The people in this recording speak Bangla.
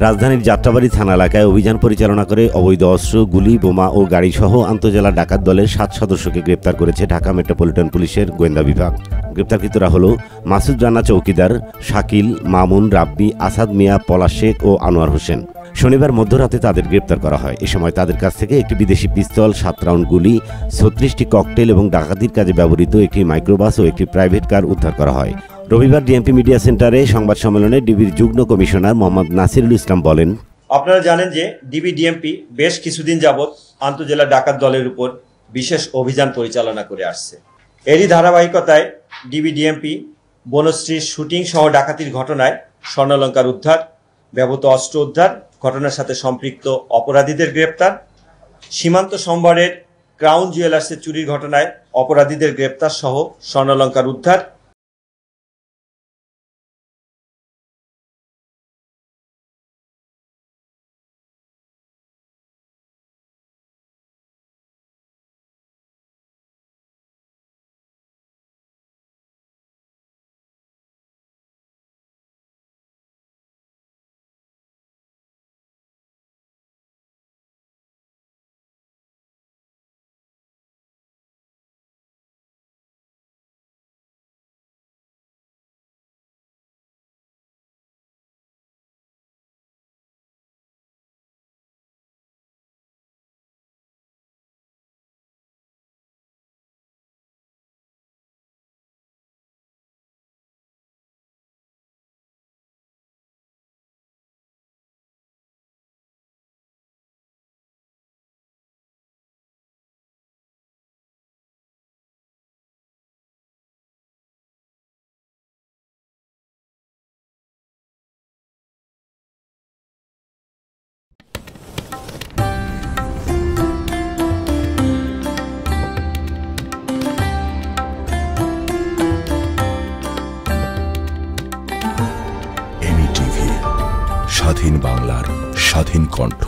রাজধানীর যাত্রাবাড়ী থানা এলাকায় অভিযান পরিচালনা করে অবৈধ অস্ত্র, গুলি, বোমা ও গাড়িসহ আন্তজেলা ডাকাত দলের 7 সদস্যকে গ্রেপ্তার করেছে ঢাকা মেট্রোপলিটন পুলিশের গোয়েন্দা বিভাগ। গ্রেপ্তারকৃতরা হল মাসুদ রানা চৌকিদার, শাকিল, মামুন, রাব্বি, আসাদ মিয়া, পলাশ শেখ ও আনোয়ার হোসেন। শনিবার মধ্যরাতে তাদের গ্রেপ্তার করা হয়। এ সময় তাদের কাছ থেকে একটি বিদেশি পিস্তল, 7 রাউন্ড গুলি, 36টি ককটেল এবং ডাকাতির কাজে ব্যবহৃত একটি মাইক্রোবাস ও একটি প্রাইভেট কার উদ্ধার করা হয়। রবিবার ডিএমপি মিডিয়া সেন্টারে সংবাদ সম্মেলনে ডিবির যুগ্ম কমিশনার মোহাম্মদ নাসিরুল ইসলাম বলেন, আপনারা জানেন যে ডিবি ডিএমপি বেশ কিছুদিন যাবৎ আন্তজেলা ডাকাত দলের উপর বিশেষ অভিযান পরিচালনা করে আসছে। এরই ধারাবাহিকতায় ডিবি ডিএমপি বনশ্রীর শুটিং সহ ডাকাতির ঘটনায় স্বর্ণালঙ্কার উদ্ধার, ব্যবহৃত অস্ত্র উদ্ধার, ঘটনার সাথে সম্পৃক্ত অপরাধীদের গ্রেপ্তার, সীমান্ত সম্বরের ক্রাউন জুয়েলার্সের চুরির ঘটনায় অপরাধীদের গ্রেপ্তার সহ স্বর্ণালঙ্কার উদ্ধার, স্বাধীন বাংলার স্বাধীন কণ্ঠ।